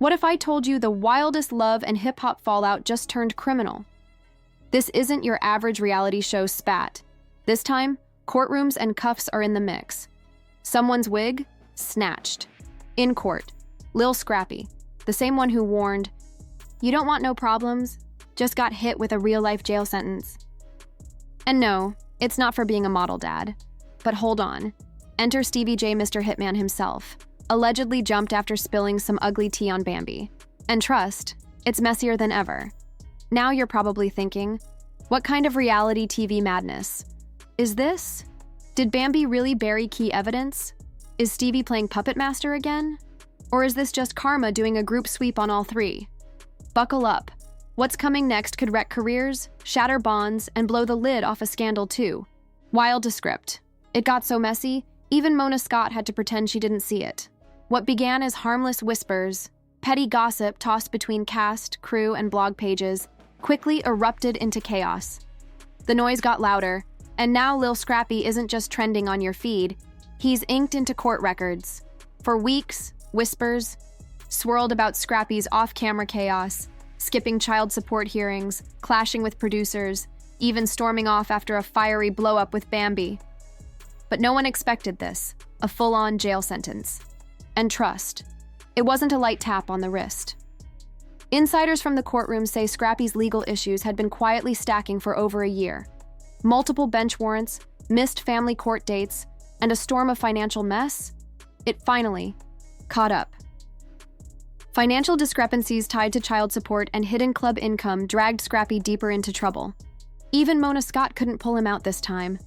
What if I told you the wildest love and hip-hop fallout just turned criminal? This isn't your average reality show spat. This time, courtrooms and cuffs are in the mix. Someone's wig? Snatched. In court, Lil Scrappy, the same one who warned, "You don't want no problems," just got hit with a real-life jail sentence. And no, it's not for being a model dad. But hold on. Enter Stevie J, Mr. Hitman himself, allegedly jumped after spilling some ugly tea on Bambi. And trust, it's messier than ever. Now you're probably thinking, what kind of reality TV madness is this? Did Bambi really bury key evidence? Is Stevie playing puppet master again? Or is this just karma doing a group sweep on all three? Buckle up. What's coming next could wreck careers, shatter bonds, and blow the lid off a scandal too. Wild to script. It got so messy, even Mona Scott had to pretend she didn't see it. What began as harmless whispers, petty gossip tossed between cast, crew, and blog pages, quickly erupted into chaos. The noise got louder, and now Lil Scrappy isn't just trending on your feed, he's inked into court records. For weeks, whispers swirled about Scrappy's off-camera chaos, skipping child support hearings, clashing with producers, even storming off after a fiery blow-up with Bambi. But no one expected this, a full-on jail sentence. And trust, it wasn't a light tap on the wrist. Insiders from the courtroom say Scrappy's legal issues had been quietly stacking for over a year. Multiple bench warrants, missed family court dates, and a storm of financial mess. It finally caught up. Financial discrepancies tied to child support and hidden club income dragged Scrappy deeper into trouble. Even Mona Scott couldn't pull him out this time.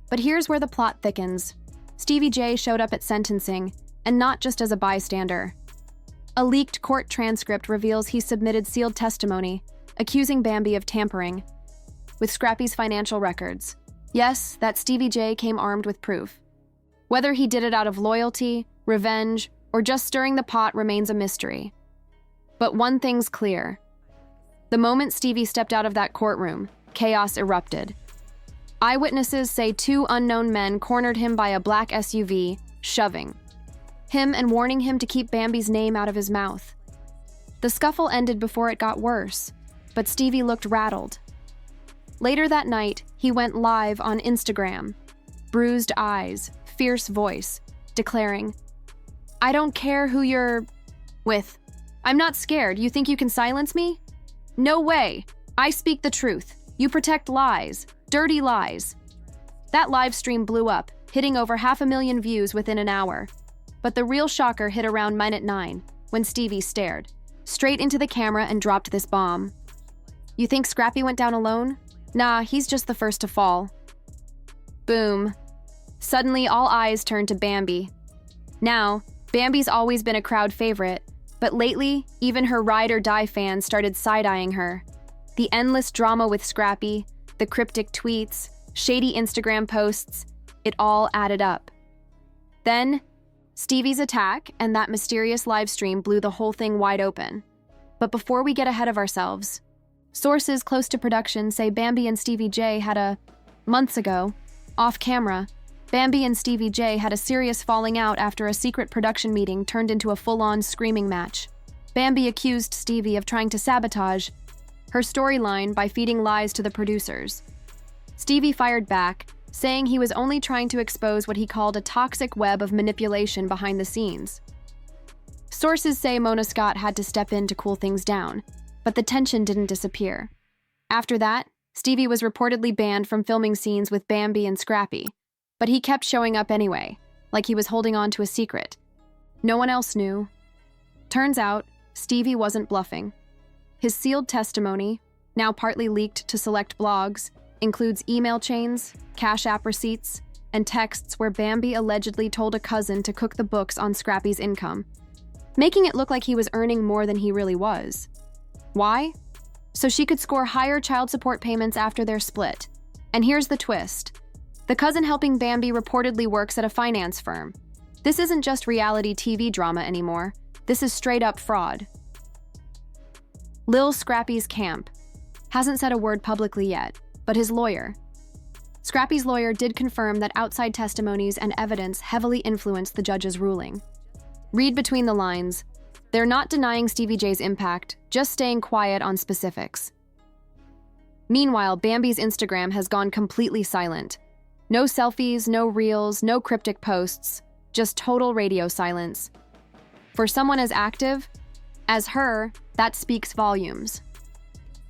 But here's where the plot thickens. Steave J showed up at sentencing, and not just as a bystander. A leaked court transcript reveals he submitted sealed testimony, accusing Bambi of tampering with Scrappy's financial records. Yes, that Stevie J came armed with proof. Whether he did it out of loyalty, revenge, or just stirring the pot remains a mystery. But one thing's clear. The moment Stevie stepped out of that courtroom, chaos erupted. Eyewitnesses say two unknown men cornered him by a black SUV, shoving him and warning him to keep Bambi's name out of his mouth. The scuffle ended before it got worse, but Stevie looked rattled. Later that night, he went live on Instagram, bruised eyes, fierce voice, declaring, "I don't care who you're with. I'm not scared. You think you can silence me? No way. I speak the truth. You protect lies, dirty lies." That live stream blew up, hitting over 500,000 views within an hour. But the real shocker hit around minute 9, when Stevie stared straight into the camera and dropped this bomb. "You think Scrappy went down alone? Nah, he's just the first to fall." Boom. Suddenly, all eyes turned to Bambi. Now, Bambi's always been a crowd favorite, but lately, even her ride-or-die fans started side-eyeing her. The endless drama with Scrappy, the cryptic tweets, shady Instagram posts, it all added up. Then, Stevie's attack and that mysterious live stream blew the whole thing wide open. But before we get ahead of ourselves, sources close to production say Bambi and Steave J had months ago, off camera, Bambi and Steave J had a serious falling out after a secret production meeting turned into a full-on screaming match. Bambi accused Stevie of trying to sabotage her storyline by feeding lies to the producers. Stevie fired back, saying he was only trying to expose what he called a toxic web of manipulation behind the scenes. Sources say Mona Scott had to step in to cool things down, but the tension didn't disappear. After that, Stevie was reportedly banned from filming scenes with Bambi and Scrappy, but he kept showing up anyway, like he was holding on to a secret. No one else knew. Turns out, Stevie wasn't bluffing. His sealed testimony, now partly leaked to select blogs, includes email chains, Cash App receipts, and texts where Bambi allegedly told a cousin to cook the books on Scrappy's income, making it look like he was earning more than he really was. Why? So she could score higher child support payments after their split. And here's the twist. The cousin helping Bambi reportedly works at a finance firm. This isn't just reality TV drama anymore. This is straight-up fraud. Lil Scrappy's camp hasn't said a word publicly yet, but his lawyer. Scrappy's lawyer did confirm that outside testimonies and evidence heavily influenced the judge's ruling. Read between the lines. They're not denying Stevie J's impact, just staying quiet on specifics. Meanwhile, Bambi's Instagram has gone completely silent. No selfies, no reels, no cryptic posts, just total radio silence. For someone as active as her, that speaks volumes.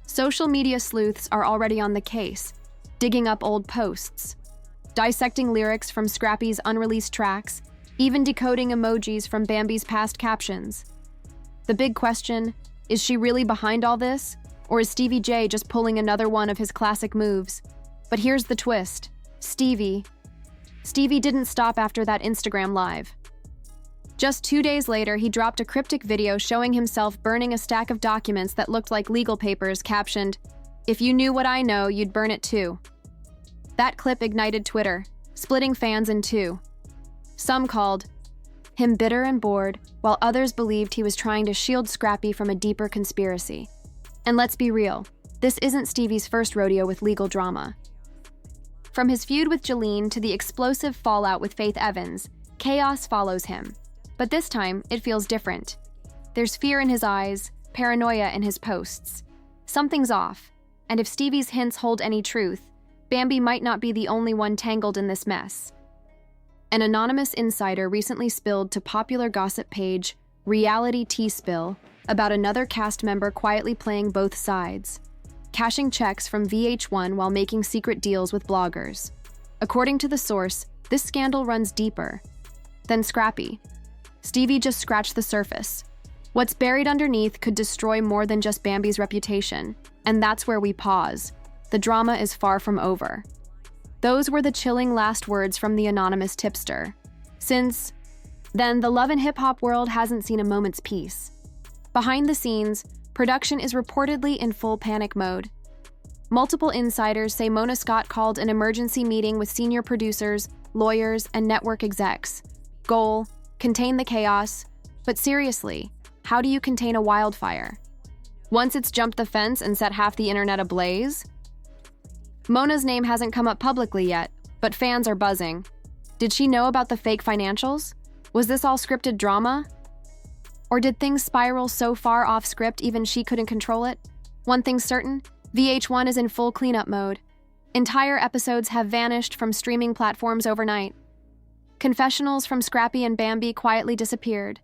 Social media sleuths are already on the case, digging up old posts, dissecting lyrics from Scrappy's unreleased tracks, even decoding emojis from Bambi's past captions. The big question, is she really behind all this? Or is Steave J just pulling another one of his classic moves? But here's the twist. Stevie didn't stop after that Instagram live. Just 2 days later, he dropped a cryptic video showing himself burning a stack of documents that looked like legal papers captioned, "If you knew what I know, you'd burn it too." That clip ignited Twitter, splitting fans in two. Some called him bitter and bored, while others believed he was trying to shield Scrappy from a deeper conspiracy. And let's be real, this isn't Stevie's first rodeo with legal drama. From his feud with JAILED to the explosive fallout with Faith Evans, chaos follows him. But this time, it feels different. There's fear in his eyes, paranoia in his posts. Something's off, and if Stevie's hints hold any truth, Bambi might not be the only one tangled in this mess. An anonymous insider recently spilled to popular gossip page Reality T-Spill about another cast member quietly playing both sides, cashing checks from VH1 while making secret deals with bloggers. According to the source, this scandal runs deeper than Scrappy. Stevie just scratched the surface. What's buried underneath could destroy more than just Bambi's reputation, and that's where we pause. The drama is far from over. Those were the chilling last words from the anonymous tipster. Since then, the love and hip-hop world hasn't seen a moment's peace. Behind the scenes, production is reportedly in full panic mode. Multiple insiders say Mona Scott called an emergency meeting with senior producers, lawyers, and network execs. Goal: contain the chaos. But seriously, how do you contain a wildfire? Once it's jumped the fence and set half the internet ablaze? Mona's name hasn't come up publicly yet, but fans are buzzing. Did she know about the fake financials? Was this all scripted drama? Or did things spiral so far off script even she couldn't control it? One thing's certain, VH1 is in full cleanup mode. Entire episodes have vanished from streaming platforms overnight. Confessionals from Scrappy and Bambi quietly disappeared,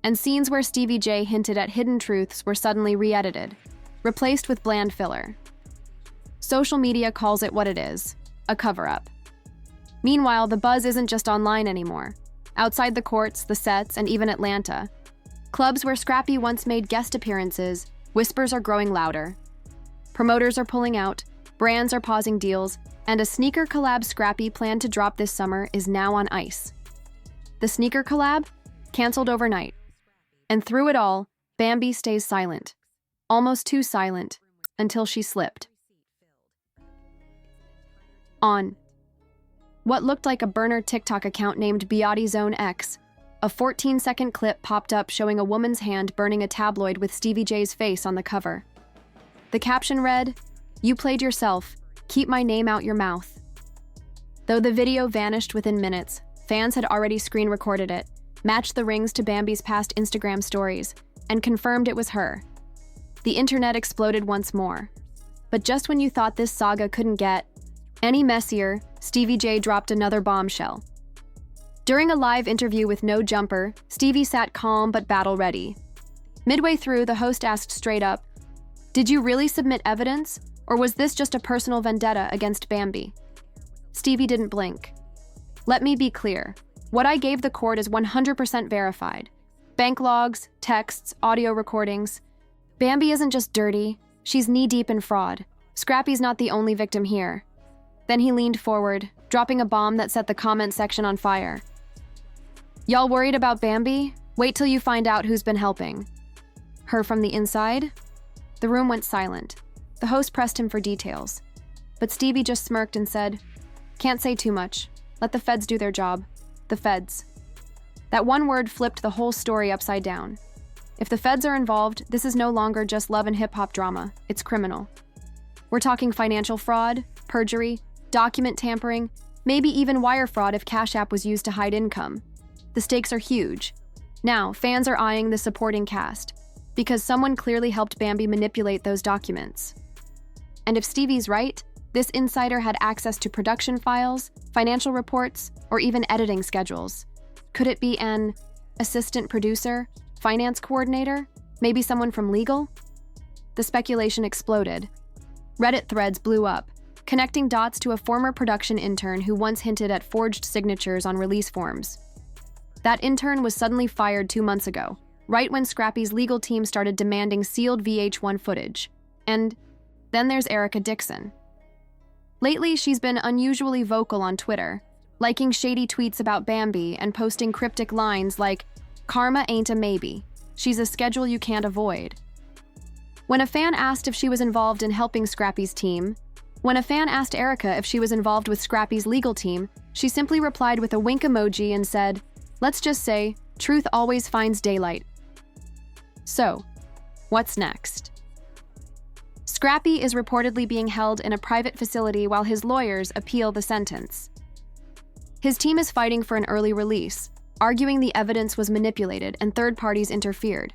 and scenes where Stevie J hinted at hidden truths were suddenly re-edited, replaced with bland filler. Social media calls it what it is, a cover-up. Meanwhile, the buzz isn't just online anymore. Outside the courts, the sets, and even Atlanta, clubs where Scrappy once made guest appearances, whispers are growing louder. Promoters are pulling out, brands are pausing deals, and a sneaker collab Scrappy planned to drop this summer is now on ice. The sneaker collab? Canceled overnight. And through it all, Bambi stays silent. Almost too silent, until she slipped. On what looked like a burner TikTok account named Zone X, a 14-second clip popped up showing a woman's hand burning a tabloid with Stevie J's face on the cover. The caption read, "You played yourself. Keep my name out your mouth." Though the video vanished within minutes, fans had already screen recorded it, matched the rings to Bambi's past Instagram stories, and confirmed it was her. The internet exploded once more. But just when you thought this saga couldn't get any messier, Stevie J dropped another bombshell. During a live interview with No Jumper, Stevie sat calm but battle-ready. Midway through, the host asked straight up, "Did you really submit evidence, or was this just a personal vendetta against Bambi?" Stevie didn't blink. "Let me be clear. What I gave the court is 100% verified. Bank logs, texts, audio recordings. Bambi isn't just dirty, she's knee-deep in fraud. Scrappy's not the only victim here." Then he leaned forward, dropping a bomb that set the comment section on fire. "Y'all worried about Bambi? Wait till you find out who's been helping." Her from the inside? The room went silent. The host pressed him for details. But Stevie just smirked and said, "Can't say too much. Let the feds do their job." The feds. That one word flipped the whole story upside down. If the feds are involved, this is no longer just love and hip-hop drama. It's criminal. We're talking financial fraud, perjury, document tampering, maybe even wire fraud if Cash App was used to hide income. The stakes are huge. Now, fans are eyeing the supporting cast, because someone clearly helped Bambi manipulate those documents. And if Stevie's right, this insider had access to production files, financial reports, or even editing schedules. Could it be an assistant producer, finance coordinator, maybe someone from legal? The speculation exploded. Reddit threads blew up, connecting dots to a former production intern who once hinted at forged signatures on release forms. That intern was suddenly fired 2 months ago, right when Scrappy's legal team started demanding sealed VH1 footage. And then there's Erica Dixon. Lately, she's been unusually vocal on Twitter, liking shady tweets about Bambi and posting cryptic lines like, "Karma ain't a maybe. She's a schedule you can't avoid." When a fan asked if she was involved in helping Scrappy's team, when a fan asked Erica if she was involved with Scrappy's legal team, she simply replied with a wink emoji and said, "Let's just say, truth always finds daylight." So, what's next? Scrappy is reportedly being held in a private facility while his lawyers appeal the sentence. His team is fighting for an early release, arguing the evidence was manipulated and third parties interfered.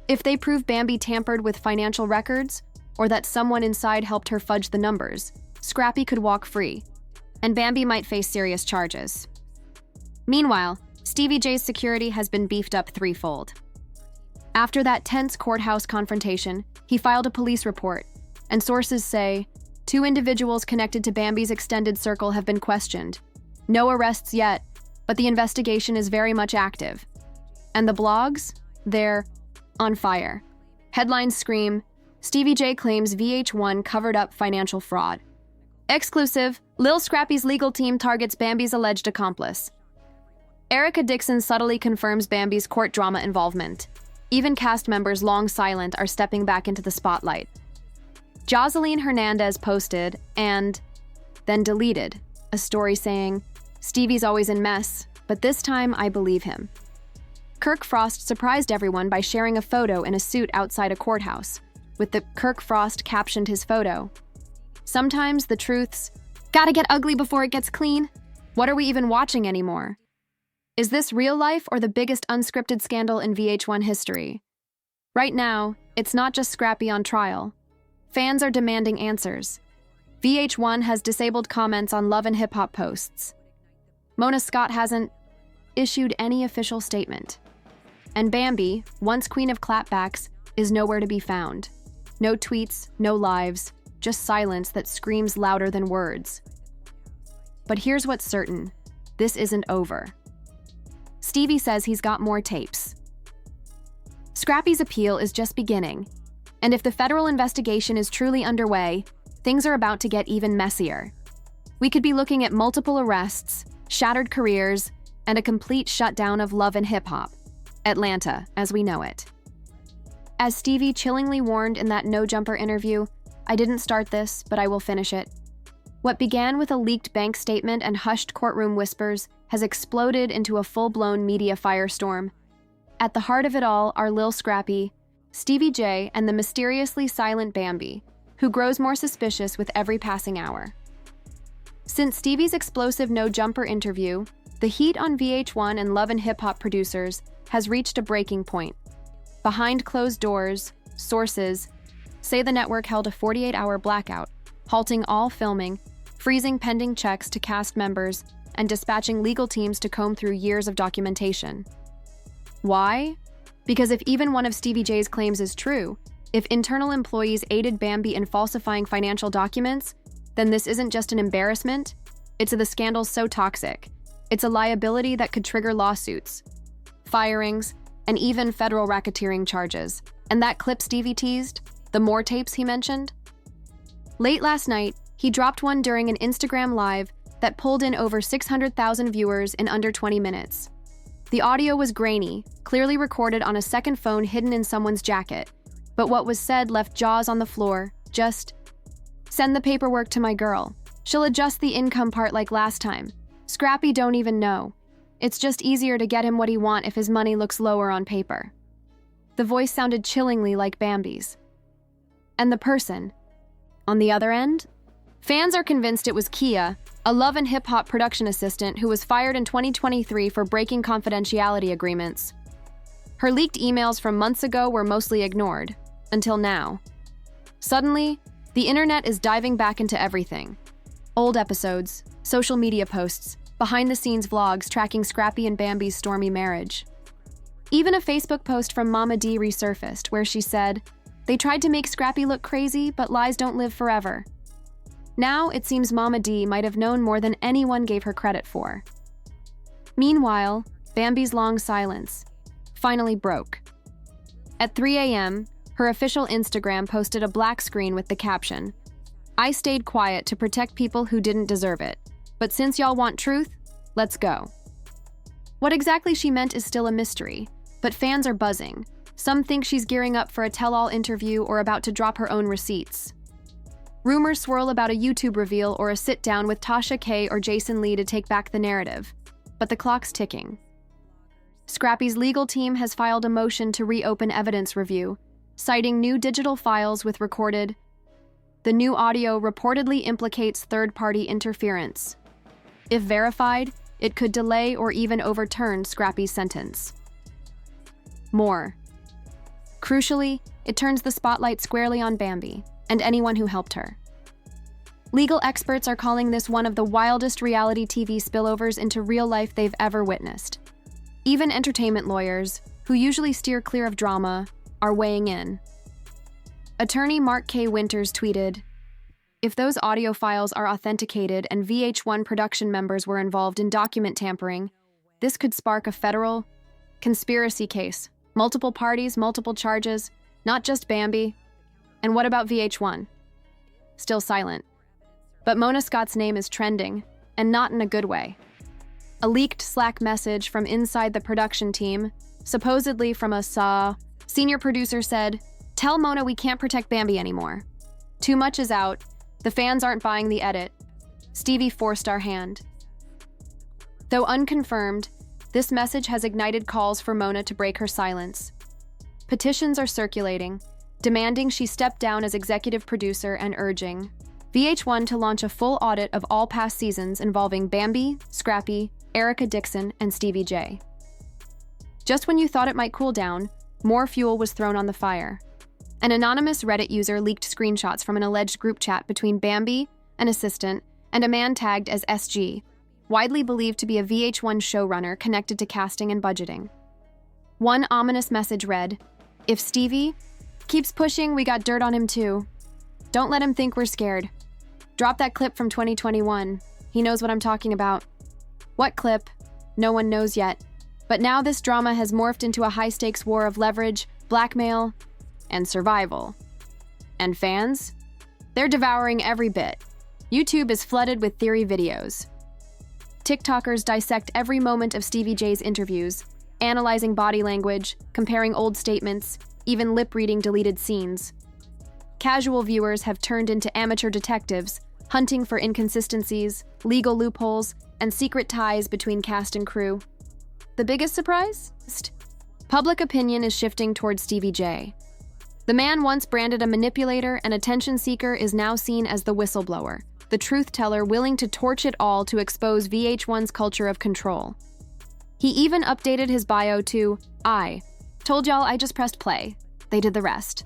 If they prove Bambi tampered with financial records, or that someone inside helped her fudge the numbers, Scrappy could walk free, and Bambi might face serious charges. Meanwhile, Steave J's security has been beefed up threefold. After that tense courthouse confrontation, he filed a police report, and sources say 2 individuals connected to Bambi's extended circle have been questioned. No arrests yet, but the investigation is very much active. And the blogs? They're on fire. Headlines scream, Stevie J claims VH1 covered up financial fraud. Exclusive, Lil Scrappy's legal team targets Bambi's alleged accomplice. Erica Dixon subtly confirms Bambi's court drama involvement. Even cast members long silent are stepping back into the spotlight. Joseline Hernandez posted, and then deleted, a story saying, "Stevie's always in mess, but this time I believe him." Kirk Frost surprised everyone by sharing a photo in a suit outside a courthouse, with the Kirk Frost captioned his photo. Sometimes the truth's gotta get ugly before it gets clean. What are we even watching anymore? Is this real life or the biggest unscripted scandal in VH1 history? Right now, it's not just Scrappy on trial. Fans are demanding answers. VH1 has disabled comments on Love and Hip Hop posts. Mona Scott hasn't issued any official statement. And Bambi, once queen of clapbacks, is nowhere to be found. No tweets, no lives, just silence that screams louder than words. But here's what's certain. This isn't over. Stevie says he's got more tapes. Scrappy's appeal is just beginning, and if the federal investigation is truly underway, things are about to get even messier. We could be looking at multiple arrests, shattered careers, and a complete shutdown of love and hip-hop. Atlanta, as we know it. As Stevie chillingly warned in that No Jumper interview, "I didn't start this, but I will finish it." What began with a leaked bank statement and hushed courtroom whispers has exploded into a full-blown media firestorm. At the heart of it all are Lil Scrappy, Steave J, and the mysteriously silent Bambi, who grows more suspicious with every passing hour. Since Stevie's explosive No Jumper interview, the heat on VH1 and Love and Hip Hop producers has reached a breaking point. Behind closed doors, sources say the network held a 48-hour blackout, halting all filming, freezing pending checks to cast members, and dispatching legal teams to comb through years of documentation. Why? Because if even one of Steave J's claims is true, if internal employees aided Bambi in falsifying financial documents, then this isn't just an embarrassment, it's the scandal so toxic. It's a liability that could trigger lawsuits, firings, and even federal racketeering charges. And that clip Stevie teased, the more tapes he mentioned? Late last night, he dropped one during an Instagram Live that pulled in over 600,000 viewers in under 20 minutes. The audio was grainy, clearly recorded on a second phone hidden in someone's jacket, but what was said left jaws on the floor, just, "Send the paperwork to my girl. She'll adjust the income part like last time. Scrappy don't even know. It's just easier to get him what he want if his money looks lower on paper." The voice sounded chillingly like Bambi's. And the person, on the other end? Fans are convinced it was Kia, a Love and Hip Hop production assistant who was fired in 2023 for breaking confidentiality agreements. Her leaked emails from months ago were mostly ignored, until now. Suddenly, the internet is diving back into everything. Old episodes, social media posts, behind-the-scenes vlogs tracking Scrappy and Bambi's stormy marriage. Even a Facebook post from Mama D resurfaced, where she said, "They tried to make Scrappy look crazy, but lies don't live forever." Now, it seems Mama D might have known more than anyone gave her credit for. Meanwhile, Bambi's long silence finally broke. At 3 a.m., her official Instagram posted a black screen with the caption, "I stayed quiet to protect people who didn't deserve it, but since y'all want truth, let's go." What exactly she meant is still a mystery, but fans are buzzing. Some think she's gearing up for a tell-all interview or about to drop her own receipts. Rumors swirl about a YouTube reveal or a sit-down with Tasha K or Jason Lee to take back the narrative, but the clock's ticking. Scrappy's legal team has filed a motion to reopen evidence review, citing new digital files with recorded. The new audio reportedly implicates third-party interference. If verified, it could delay or even overturn Scrappy's sentence. More. Crucially, it turns the spotlight squarely on Bambi and anyone who helped her. Legal experts are calling this one of the wildest reality TV spillovers into real life they've ever witnessed. Even entertainment lawyers, who usually steer clear of drama, are weighing in. Attorney Mark K. Winters tweeted, "If those audio files are authenticated and VH1 production members were involved in document tampering, this could spark a federal conspiracy case. Multiple parties, multiple charges, not just Bambi. And what about VH1? Still silent. But Mona Scott's name is trending, and not in a good way. A leaked Slack message from inside the production team, supposedly from a senior producer said, "Tell Mona we can't protect Bambi anymore. Too much is out. The fans aren't buying the edit. Stevie forced our hand." Though unconfirmed, this message has ignited calls for Mona to break her silence. Petitions are circulating, demanding she step down as executive producer and urging VH1 to launch a full audit of all past seasons involving Bambi, Scrappy, Erica Dixon, and Stevie J. Just when you thought it might cool down, more fuel was thrown on the fire. An anonymous Reddit user leaked screenshots from an alleged group chat between Bambi, an assistant, and a man tagged as SG, widely believed to be a VH1 showrunner connected to casting and budgeting. One ominous message read, "If Stevie keeps pushing, we got dirt on him too. Don't let him think we're scared. Drop that clip from 2021. He knows what I'm talking about." What clip? No one knows yet. But now this drama has morphed into a high-stakes war of leverage, blackmail, and survival. And fans? They're devouring every bit. YouTube is flooded with theory videos. TikTokers dissect every moment of Steave J's interviews, analyzing body language, comparing old statements, even lip-reading deleted scenes. Casual viewers have turned into amateur detectives, hunting for inconsistencies, legal loopholes, and secret ties between cast and crew. The biggest surprise? Public opinion is shifting towards Steave J. The man once branded a manipulator and attention seeker is now seen as the whistleblower, the truth teller willing to torch it all to expose VH1's culture of control. He even updated his bio to, "I told y'all I just pressed play. They did the rest."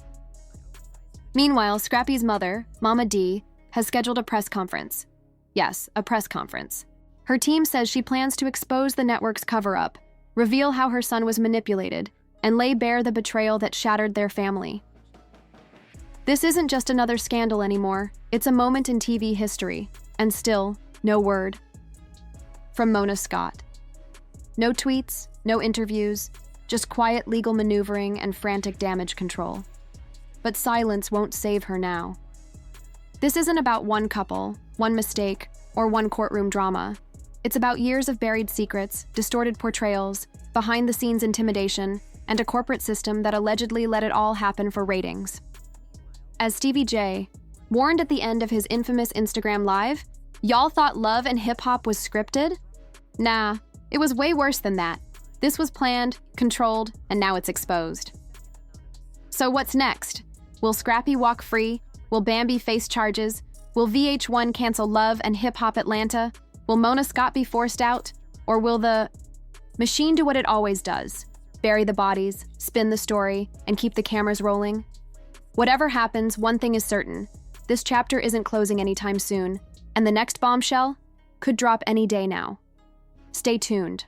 Meanwhile, Scrappy's mother, Mama D, has scheduled a press conference. Yes, a press conference. Her team says she plans to expose the network's cover-up, reveal how her son was manipulated, and lay bare the betrayal that shattered their family. This isn't just another scandal anymore. It's a moment in TV history, and still, no word. From Mona Scott. No tweets, no interviews, just quiet legal maneuvering and frantic damage control. But silence won't save her now. This isn't about one couple, one mistake, or one courtroom drama. It's about years of buried secrets, distorted portrayals, behind-the-scenes intimidation, and a corporate system that allegedly let it all happen for ratings. As Steave J warned at the end of his infamous Instagram Live, "Y'all thought love and hip-hop was scripted? Nah, it was way worse than that. This was planned, controlled, and now it's exposed." So what's next? Will Scrappy walk free? Will Bambi face charges? Will VH1 cancel Love and Hip Hop Atlanta? Will Mona Scott be forced out? Or will the machine do what it always does? bury the bodies, spin the story, and keep the cameras rolling? Whatever happens, one thing is certain. This chapter isn't closing anytime soon, and the next bombshell could drop any day now. Stay tuned.